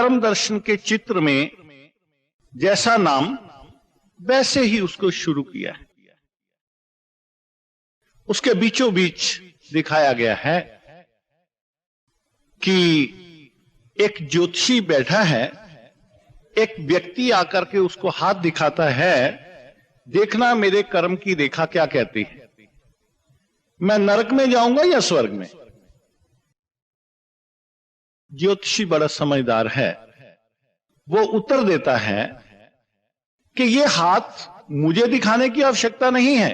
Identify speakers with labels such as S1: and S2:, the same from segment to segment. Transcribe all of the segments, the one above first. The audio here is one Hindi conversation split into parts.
S1: कर्म दर्शन के चित्र में जैसा नाम वैसे ही उसको शुरू किया है। उसके बीचों बीच दिखाया गया है कि एक ज्योतिषी बैठा है, एक व्यक्ति आकर के उसको हाथ दिखाता है, देखना मेरे कर्म की रेखा क्या कहती है, मैं नरक में जाऊंगा या स्वर्ग में। ज्योतिषी बड़ा समझदार है, वो उत्तर देता है कि ये हाथ मुझे दिखाने की आवश्यकता नहीं है,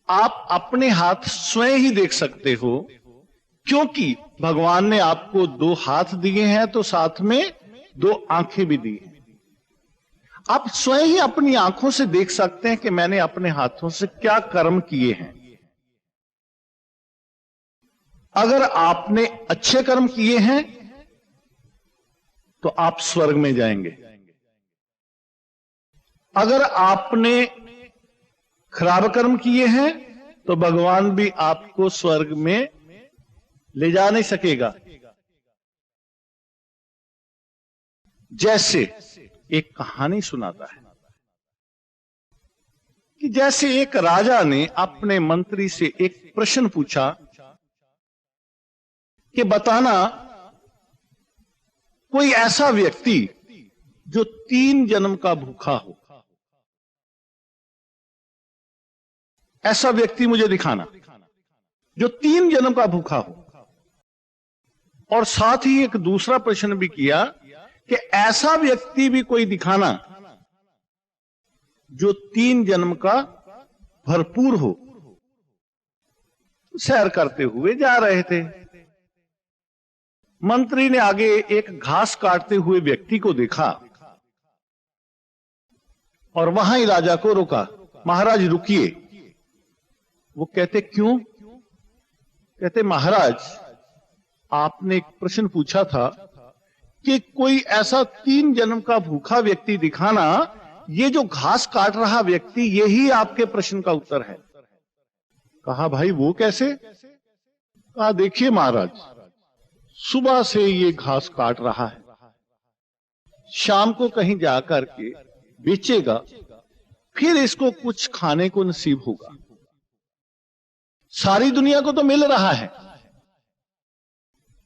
S1: आप अपने हाथ स्वयं ही देख सकते हो, क्योंकि भगवान ने आपको 2 हाथ दिए हैं तो साथ में 2 आंखें भी दी हैं। आप स्वयं ही अपनी आंखों से देख सकते हैं कि मैंने अपने हाथों से क्या कर्म किए हैं। अगर आपने अच्छे कर्म किए हैं तो आप स्वर्ग में जाएंगे, अगर आपने खराब कर्म किए हैं तो भगवान भी आपको स्वर्ग में ले जा नहीं सकेगा। जैसे एक कहानी सुनाता है कि जैसे एक राजा ने अपने मंत्री से एक प्रश्न पूछा कि बताना कोई ऐसा व्यक्ति जो 3 जन्म का भूखा हो, ऐसा व्यक्ति मुझे दिखाना जो 3 जन्म का भूखा हो। और साथ ही एक दूसरा प्रश्न भी किया कि ऐसा व्यक्ति भी कोई दिखाना जो 3 जन्म का भरपूर हो। सैर करते हुए जा रहे थे, मंत्री ने आगे एक घास काटते हुए व्यक्ति को देखा और वहां ही राजा को रोका, महाराज रुकिए। वो कहते क्यों? कहते महाराज आपने एक प्रश्न पूछा था कि कोई ऐसा 3 जन्म का भूखा व्यक्ति दिखाना, ये जो घास काट रहा व्यक्ति यही आपके प्रश्न का उत्तर है। कहा भाई वो कैसे? कहा देखिए महाराज, सुबह से ये घास काट रहा है, शाम को कहीं जाकर के बेचेगा, फिर इसको कुछ खाने को नसीब होगा। सारी दुनिया को तो मिल रहा है,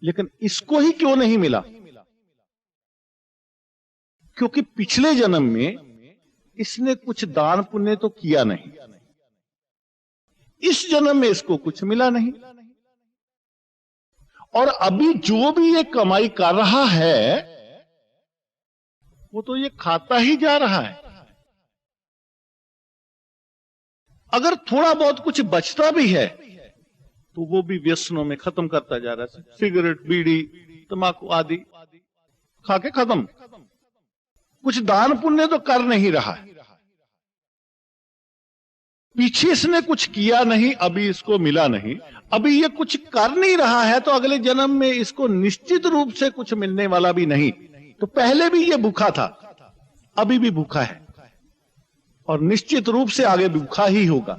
S1: लेकिन इसको ही क्यों नहीं मिला? क्योंकि पिछले जन्म में इसने कुछ दान पुण्य तो किया नहीं, इस जन्म में इसको कुछ मिला नहीं, और अभी जो भी ये कमाई कर रहा है वो तो ये खाता ही जा रहा है। अगर थोड़ा बहुत कुछ बचता भी है तो वो भी व्यसनों में खत्म करता जा रहा है, सिगरेट, बीड़ी, तंबाकू आदि खा के खत्म। कुछ दान पुण्य तो कर नहीं रहा है, पीछे इसने कुछ किया नहीं, अभी इसको मिला नहीं, अभी ये कुछ कर नहीं रहा है तो अगले जन्म में इसको निश्चित रूप से कुछ मिलने वाला भी नहीं। तो पहले भी ये भूखा था, अभी भी भूखा है, और निश्चित रूप से आगे भूखा ही होगा।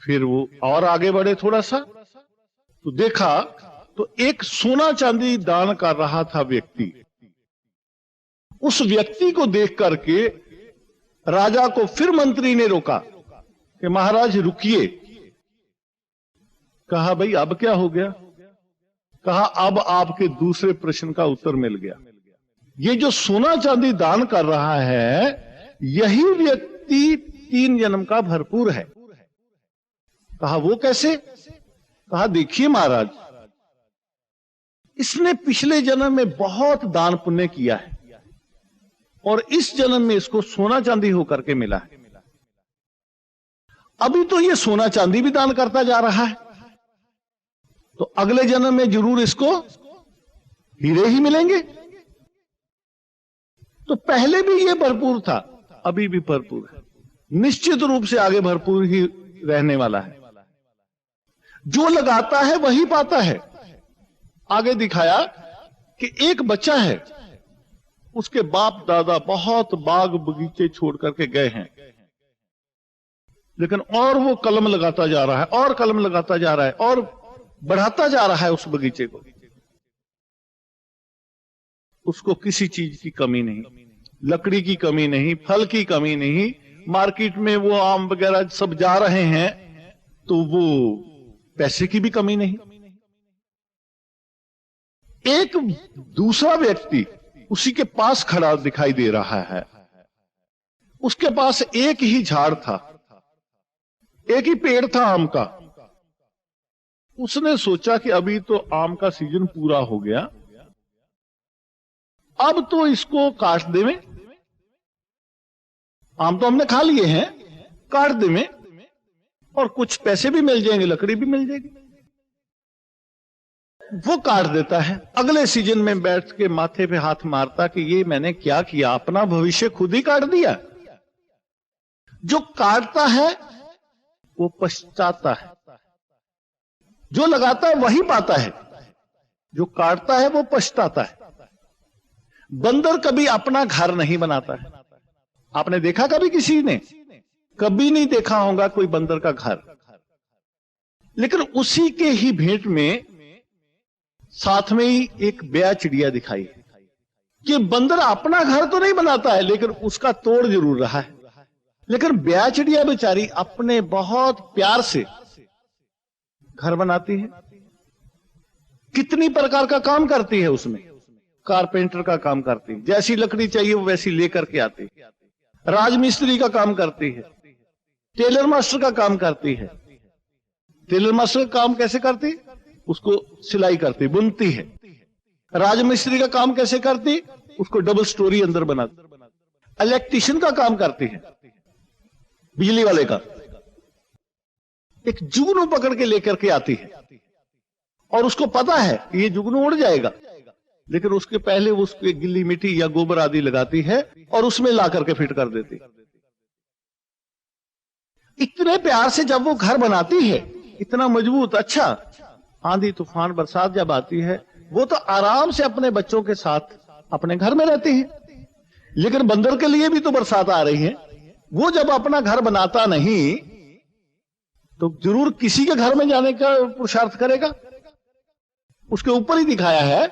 S1: फिर वो और आगे बढ़े थोड़ा सा तो देखा तो एक सोना चांदी दान कर रहा था व्यक्ति। उस व्यक्ति को देख करके राजा को फिर मंत्री ने रोका कि महाराज रुकिए। कहा भाई अब क्या हो गया? कहा अब आपके दूसरे प्रश्न का उत्तर मिल गया। ये जो सोना चांदी दान कर रहा है यही व्यक्ति 3 जन्म का भरपूर है। कहा वो कैसे? कहा देखिए महाराज, इसने पिछले जन्म में बहुत दान पुण्य किया है और इस जन्म में इसको सोना चांदी होकर के मिला है। अभी तो ये सोना चांदी भी दान करता जा रहा है, तो अगले जन्म में जरूर इसको हीरे ही मिलेंगे। तो पहले भी ये भरपूर था, अभी भी भरपूर है, निश्चित रूप से आगे भरपूर ही रहने वाला है। जो लगाता है वही पाता है। आगे दिखाया कि एक बच्चा है, उसके बाप दादा बहुत बाग बगीचे छोड़ करके गए हैं, लेकिन और वो कलम लगाता जा रहा है और कलम लगाता जा रहा है और बढ़ाता जा रहा है उस बगीचे को। उसको किसी चीज की कमी नहीं, लकड़ी की कमी नहीं, फल की कमी नहीं। मार्केट में वो आम वगैरह सब जा रहे हैं तो वो पैसे की भी कमी नहीं। एक दूसरा व्यक्ति उसी के पास खड़ा दिखाई दे रहा है, उसके पास एक ही झाड़ था, एक ही पेड़ था आम का। उसने सोचा कि अभी तो आम का सीजन पूरा हो गया, अब तो इसको काट देवें, आम तो हमने खा लिए हैं, काट देवें और कुछ पैसे भी मिल जाएंगे, लकड़ी भी मिल जाएगी। वो काट देता है। अगले सीजन में बैठ के माथे पे हाथ मारता कि ये मैंने क्या किया, अपना भविष्य खुद ही काट दिया। जो काटता है वो पछताता है, जो लगाता है वही पाता है, जो काटता है वो पछताता है। बंदर कभी अपना घर नहीं बनाता है। आपने देखा कभी किसी ने? कभी नहीं देखा होगा कोई बंदर का घर। लेकिन उसी के ही भेंट में साथ में ही एक बेया चिड़िया दिखाई कि बंदर अपना घर तो नहीं बनाता है लेकिन उसका तोड़ जरूर रहा है। लेकिन बेया चिड़िया बेचारी अपने बहुत प्यार से घर बनाती है, कितनी प्रकार का काम करती है, उसमें कारपेंटर का काम करती है, जैसी लकड़ी चाहिए वो वैसी लेकर के आती है, राजमिस्त्री का काम करती है, टेलर मास्टर का काम करती है। टेलर मास्टर का काम कैसे करती? उसको सिलाई करती, बुनती है। राजमिस्त्री का काम कैसे करती? उसको डबल स्टोरी अंदर बनाती। इलेक्ट्रिशियन का काम करती है, बिजली वाले का। एक जुगनू पकड़ के लेकर के आती है और उसको पता है ये जुगनू उड़ जाएगा, लेकिन उसके पहले वो उस पर गिल्ली मिट्टी या गोबर आदि लगाती है और उसमें ला करके फिट कर देती। इतने प्यार से जब वो घर बनाती है, इतना मजबूत, अच्छा, आंधी तूफान बरसात जब आती है वो तो आराम से अपने बच्चों के साथ अपने घर में रहती है। लेकिन बंदर के लिए भी तो बरसात आ रही है। वो जब अपना घर बनाता नहीं तो जरूर किसी के घर में जाने का पुरुषार्थ करेगा। उसके ऊपर ही दिखाया है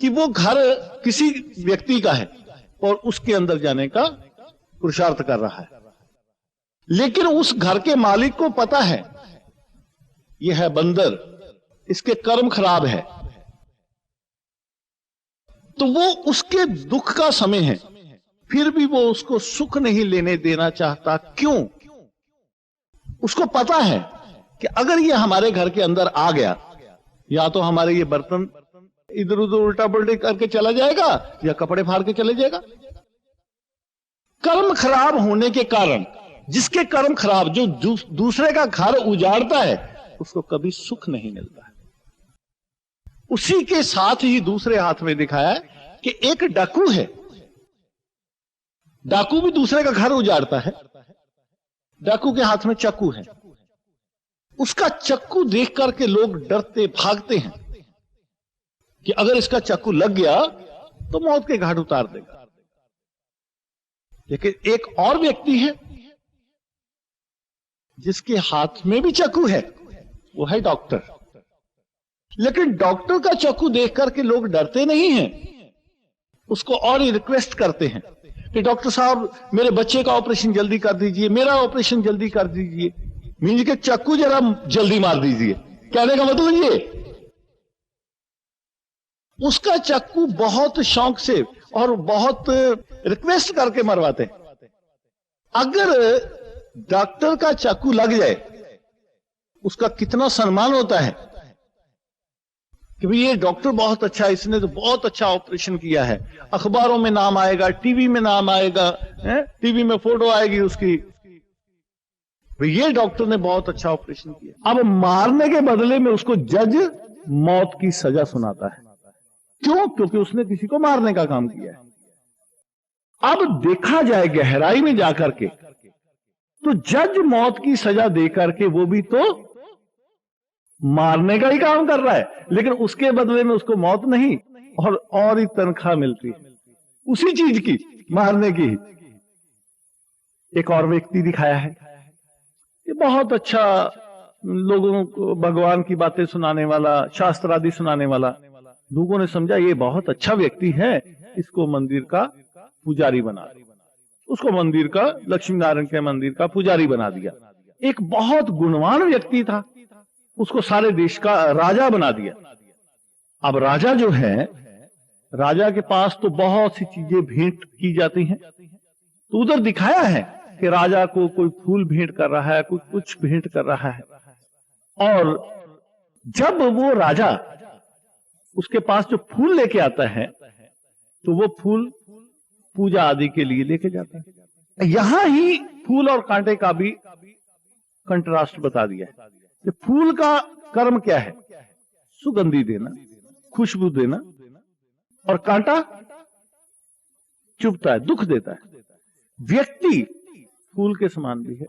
S1: कि वो घर किसी व्यक्ति का है और उसके अंदर जाने का पुरुषार्थ कर रहा है। लेकिन उस घर के मालिक को पता है यह है बंदर, इसके कर्म खराब है, तो वो उसके दुख का समय है, फिर भी वो उसको सुख नहीं लेने देना चाहता। क्यों? उसको पता है कि अगर ये हमारे घर के अंदर आ गया, या तो हमारे ये बर्तन इधर उधर उल्टा पुल्टी करके चला जाएगा या कपड़े फाड़ के चले जाएगा। कर्म खराब होने के कारण, जिसके कर्म खराब, जो दूसरे का घर उजाड़ता है, उसको कभी सुख नहीं मिलता है। उसी के साथ ही दूसरे हाथ में दिखाया है कि एक डाकू है। डाकू भी दूसरे का घर उजाड़ता है। डाकू के हाथ में चाकू है। उसका चाकू देख करके लोग डरते भागते हैं कि अगर इसका चाकू लग गया तो मौत के घाट उतार देगा। लेकिन एक और व्यक्ति है जिसके हाथ में भी चाकू है, वो है डॉक्टर। लेकिन डॉक्टर का चाकू देख करके लोग डरते नहीं हैं, उसको और ही रिक्वेस्ट करते हैं कि डॉक्टर साहब मेरे बच्चे का ऑपरेशन जल्दी कर दीजिए, मेरा ऑपरेशन जल्दी कर दीजिए, मीन के चाकू जरा जल्दी मार दीजिए। कहने का मतलब ये, उसका चाकू बहुत शौक से और बहुत रिक्वेस्ट करके मरवाते हैं। अगर डॉक्टर का चाकू लग जाए, उसका कितना सम्मान होता है कि भाई ये डॉक्टर बहुत अच्छा है, इसने तो बहुत अच्छा ऑपरेशन किया है, अखबारों में नाम आएगा, टीवी में नाम आएगा, टीवी में फोटो आएगी उसकी, भाई ये डॉक्टर ने बहुत अच्छा ऑपरेशन किया। अब मारने के बदले में उसको जज मौत की सजा सुनाता है। क्यों? क्योंकि उसने किसी को मारने का काम किया है। अब देखा जाए गहराई में जाकर के, तो जज मौत की सजा देकर के वो भी तो मारने का ही काम कर रहा है, लेकिन उसके बदले में उसको मौत नहीं और ही तनख्वाह मिलती है उसी चीज की, मारने की। एक और व्यक्ति दिखाया है, ये बहुत अच्छा लोगों को भगवान की बातें सुनाने वाला, शास्त्र आदि सुनाने वाला। लोगों ने समझा ये बहुत अच्छा व्यक्ति है, इसको मंदिर का पुजारी बना दिया, उसको मंदिर का, लक्ष्मी नारायण के मंदिर का पुजारी बना दिया। एक बहुत गुणवान व्यक्ति था, उसको सारे देश का राजा बना दिया। अब राजा जो है, राजा के पास तो बहुत सी चीजें भेंट की जाती हैं, तो उधर दिखाया है कि राजा को कोई फूल भेंट कर रहा है, कोई कुछ भेंट कर रहा है। और जब वो राजा उसके पास जो फूल लेके आता है, तो वो फूल पूजा आदि के लिए लेके जाता है। यहां ही फूल और कांटे का भी कंट्रास्ट बता दिया है कि फूल का कर्म क्या है, सुगंधि देना, खुशबू देना, और कांटा चुभता है, दुख देता है। व्यक्ति फूल के समान भी है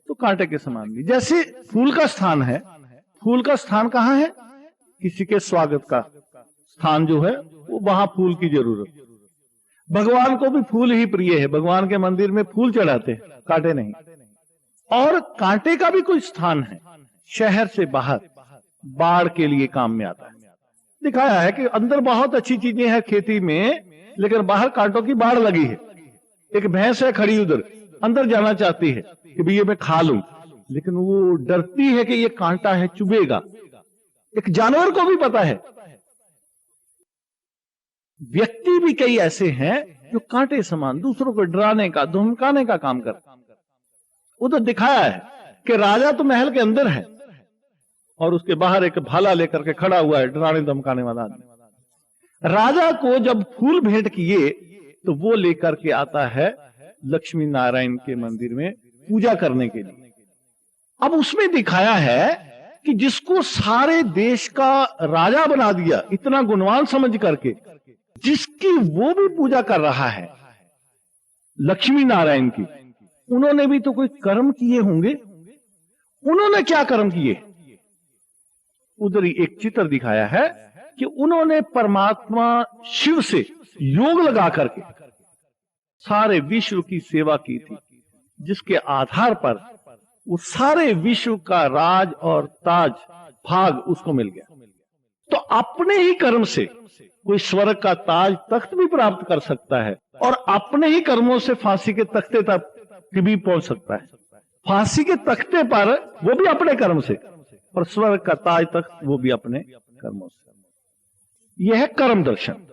S1: तो कांटे के समान भी। जैसे फूल का स्थान है, फूल का स्थान कहां है, किसी के स्वागत का स्थान जो है वो वहां फूल की जरूरत। भगवान को भी फूल ही प्रिय है, भगवान के मंदिर में फूल चढ़ाते हैं, कांटे नहीं। और कांटे का भी कोई स्थान है, शहर से बाहर बाढ़ के लिए काम में आता है। दिखाया है कि अंदर बहुत अच्छी चीजें हैं खेती में, लेकिन बाहर कांटों की बाढ़ लगी है। एक भैंस है खड़ी उधर, अंदर जाना चाहती है कि भैया मैं खा लूं, लेकिन वो डरती है कि ये कांटा है, चुभेगा। एक जानवर को भी पता है। व्यक्ति भी कई ऐसे हैं जो कांटे समान दूसरों को डराने का, धमकाने का काम करते। उधर दिखाया है कि राजा तो महल के अंदर है और उसके बाहर एक भाला लेकर के खड़ा हुआ है, डराने धमकाने वाला आदमी। राजा को जब फूल भेंट किए तो वो लेकर के आता है लक्ष्मी नारायण के मंदिर में पूजा करने के लिए। अब उसमें दिखाया है कि जिसको सारे देश का राजा बना दिया, इतना गुणवान समझ करके, जिसकी वो भी पूजा कर रहा है, लक्ष्मी नारायण की, उन्होंने भी तो कोई कर्म किए होंगे। उन्होंने क्या कर्म किए, उधर ही एक चित्र दिखाया है कि उन्होंने परमात्मा शिव से योग लगा करके सारे विश्व की सेवा की थी, जिसके आधार पर वो सारे विश्व का राज और ताज भाग उसको मिल गया। तो अपने ही कर्म से कोई स्वर्ग का ताज तख्त भी प्राप्त कर सकता है और अपने ही कर्मों से फांसी के तख्ते तक भी पहुंच सकता है। फांसी के तख्ते पर वो भी अपने कर्म से, और स्वर्ग का ताज तक वो भी अपने कर्मों से। यह है कर्म दर्शन।